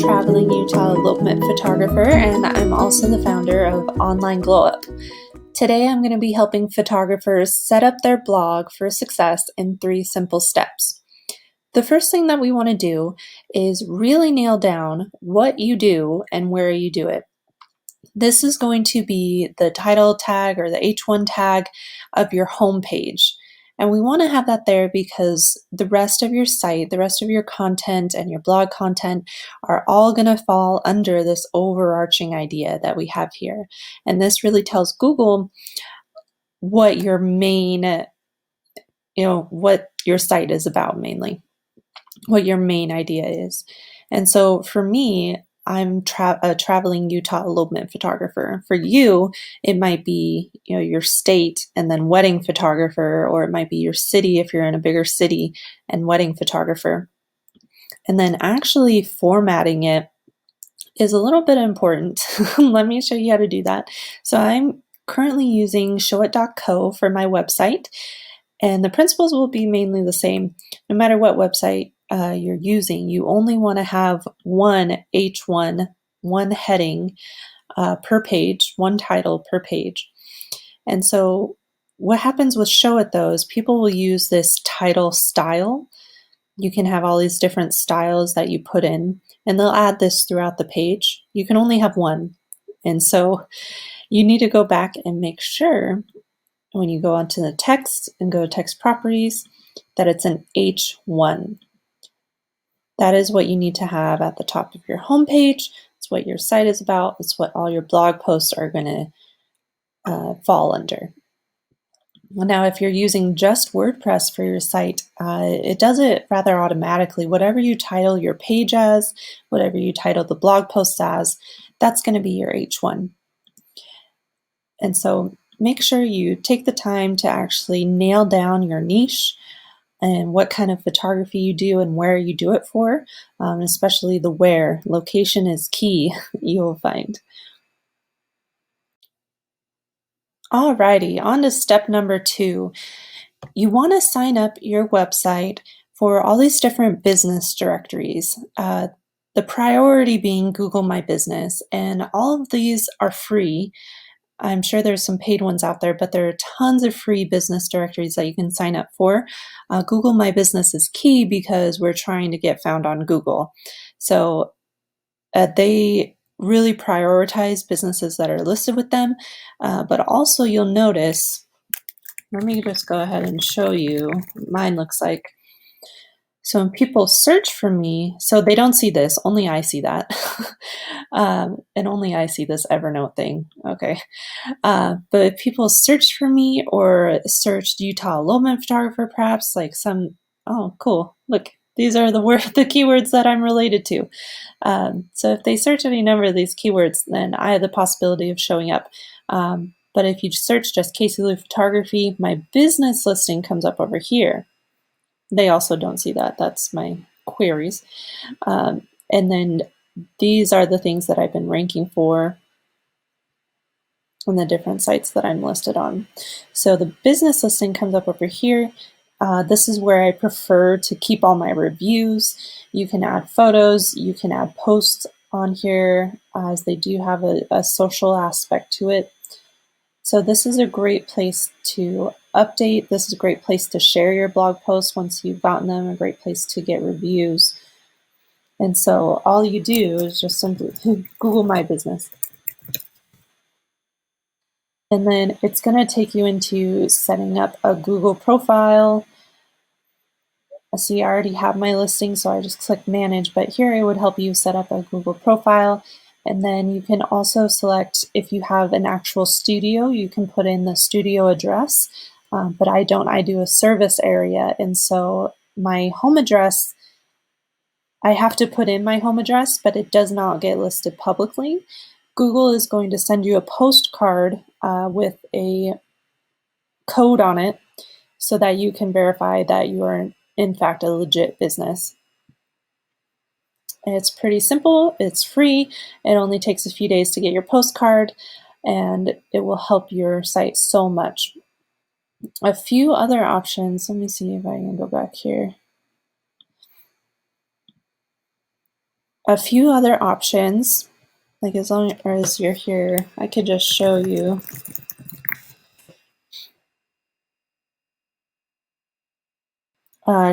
traveling Utah elopement photographer, and I'm also the founder of Online Glow Up. Today I'm going to be helping photographers set up their blog for success in 3 simple steps. The first thing that we want to do is really nail down what you do and where you do it. This is going to be the title tag or the H1 tag of your homepage. And we want to have that there because the rest of your site, the rest of your content and your blog content are all going to fall under this overarching idea that we have here. And this really tells Google what your main, what your site is about mainly, what your main idea is. And so for me, I'm a traveling Utah elopement photographer. For you, it might be your state and then wedding photographer, or it might be your city if you're in a bigger city and wedding photographer. And then actually formatting it is a little bit important. Let me show you how to do that. So I'm currently using showit.co for my website, and the principles will be mainly the same no matter what website you're using. You only want to have one H1, one heading per page, one title per page. And so what happens with Showit though is people will use this title style. You can have all these different styles that you put in, and they'll add this throughout the page. You can only have one. And so you need to go back and make sure when you go onto the text and go to text properties that it's an H1. That is what you need to have at the top of your homepage. It's what your site is about. It's what all your blog posts are going to fall under. Well, now, if you're using just WordPress for your site, it does it rather automatically. Whatever you title your page as, whatever you title the blog post as, that's going to be your H1. And so make sure you take the time to actually nail down your niche and what kind of photography you do and where you do it for, especially the where. Location is key, you will find. Alrighty, on to step number 2. You want to sign up your website for all these different business directories. The priority being Google My Business, and all of these are free. I'm sure there's some paid ones out there, but there are tons of free business directories that you can sign up for. Google My Business is key because we're trying to get found on Google. So they really prioritize businesses that are listed with them, but also you'll notice, let me just go ahead and show you what mine looks like. So when people search for me, so they don't see this, only I see that. And only I see this Evernote thing, okay. But if people search for me or searched Utah elopement photographer, perhaps like oh, cool, look, these are the keywords that I'm related to. So if they search any number of these keywords, then I have the possibility of showing up. But if you search just Casey Lou Photography, my business listing comes up over here. They also don't see that. That's my queries. And then these are the things that I've been ranking for on the different sites that I'm listed on. So the business listing comes up over here. This is where I prefer to keep all my reviews. You can add photos, you can add posts on here, as they do have a social aspect to it. So this is a great place to update. This is a great place to share your blog posts once you've gotten them, a great place to get reviews. And so all you do is just simply Google My Business. And then it's going to take you into setting up a Google profile. See, I already have my listing, so I just click Manage, but here it would help you set up a Google profile. And then you can also select, if you have an actual studio, you can put in the studio address, but I don't. I do a service area, and so my home address, I have to put in my home address, but it does not get listed publicly. Google is going to send you a postcard with a code on it so that you can verify that you are in fact a legit business. It's pretty simple, it's free, it only takes a few days to get your postcard, and it will help your site so much. A few other options, let me see if I can go back here. A few other options, like as long as you're here, I could just show you.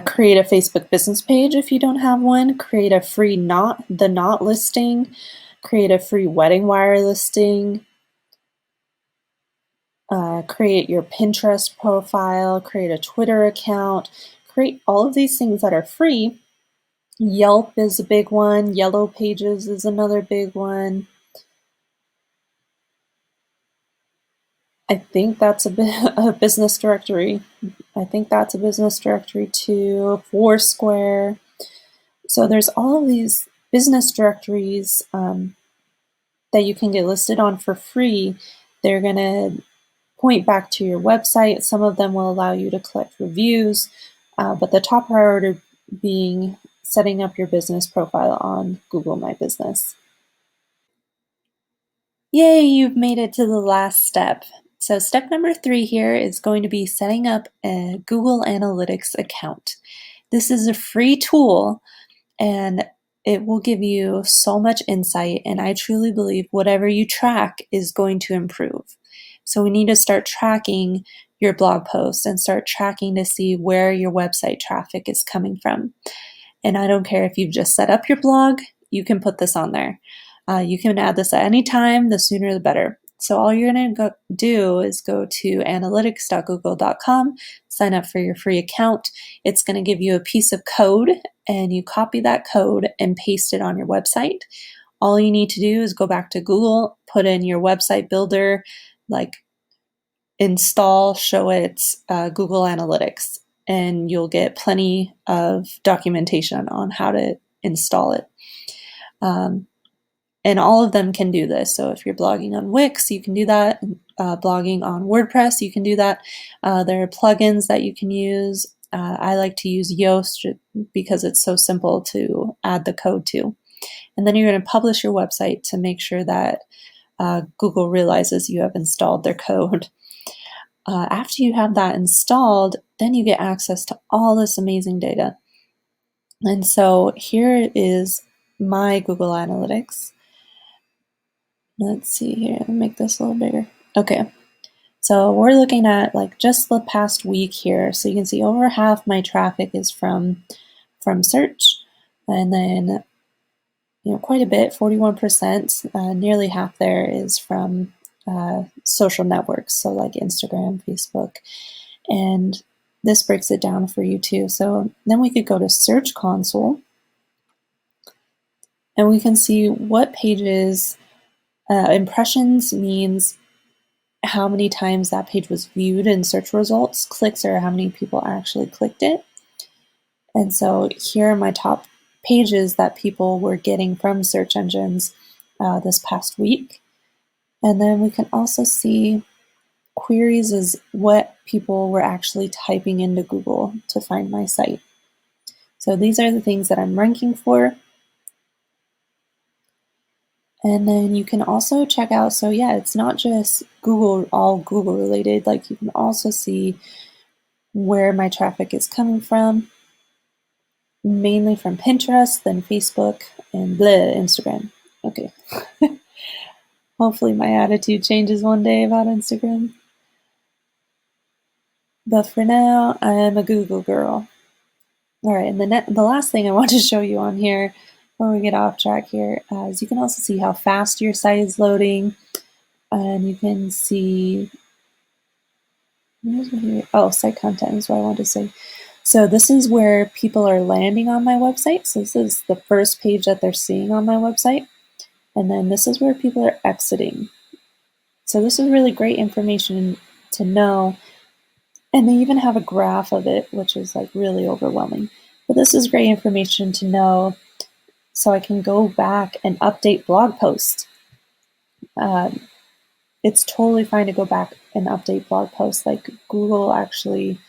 Create a Facebook business page if you don't have one. Create a free Knot listing. Create a free Wedding Wire listing. Create your Pinterest profile. Create a Twitter account. Create all of these things that are free. Yelp is a big one. Yellow Pages is another big one. I think that's a business directory. I think that's a business directory too. Foursquare. So there's all of these business directories that you can get listed on for free. They're going to point back to your website. Some of them will allow you to collect reviews, but the top priority being setting up your business profile on Google My Business. Yay, you've made it to the last step. So step number 3 here is going to be setting up a Google Analytics account. This is a free tool and it will give you so much insight, and I truly believe whatever you track is going to improve. So we need to start tracking your blog posts and start tracking to see where your website traffic is coming from. And I don't care if you've just set up your blog, you can put this on there. You can add this at any time, the sooner the better. So all you're going to do is go to analytics.google.com, sign up for your free account. It's going to give you a piece of code, and you copy that code and paste it on your website. All you need to do is go back to Google, put in your website builder, like install, show it Google Analytics, and you'll get plenty of documentation on how to install it. And all of them can do this. So if you're blogging on Wix, you can do that. Blogging on WordPress, you can do that. There are plugins that you can use. I like to use Yoast because it's so simple to add the code to. And then you're going to publish your website to make sure that Google realizes you have installed their code. After you have that installed, then you get access to all this amazing data. And so here is my Google Analytics. Let's see here, let me make this a little bigger. Okay, so we're looking at like just the past week here. So you can see over half my traffic is from search, and then quite a bit, 41%, nearly half there is from social networks, so like Instagram, Facebook, and this breaks it down for you too. So then we could go to Search Console, and we can see what pages. Impressions means how many times that page was viewed in search results. Clicks are how many people actually clicked it. And so here are my top pages that people were getting from search engines this past week. And then we can also see queries is what people were actually typing into Google to find my site. So these are the things that I'm ranking for. And then you can also check out, so yeah, it's not just Google, all Google related, like you can also see where my traffic is coming from, mainly from Pinterest, then Facebook, and Instagram. Okay. Hopefully my attitude changes one day about Instagram. But for now, I'm a Google girl. All right, and the last thing I want to show you on here, before we get off track here, is you can also see how fast your site is loading. And you can see, site content is what I wanted to say. So this is where people are landing on my website. So this is the first page that they're seeing on my website. And then this is where people are exiting. So this is really great information to know. And they even have a graph of it, which is like really overwhelming. But this is great information to know so I can go back and update blog posts. It's totally fine to go back and update blog posts. Like Google actually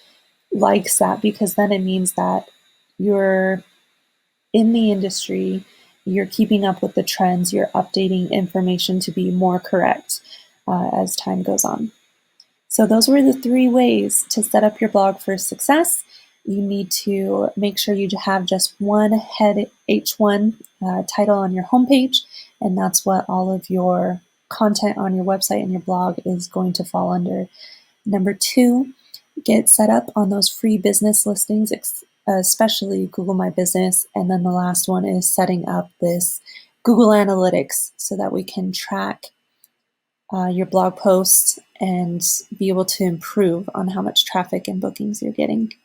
likes that because then it means that you're in the industry, you're keeping up with the trends, you're updating information to be more correct as time goes on. So those were the 3 ways to set up your blog for success. you need to make sure you have just one head H1 title on your homepage, and that's what all of your content on your website and your blog is going to fall under. Number 2, get set up on those free business listings, especially Google My Business. And then the last one is setting up this Google Analytics so that we can track your blog posts and be able to improve on how much traffic and bookings you're getting.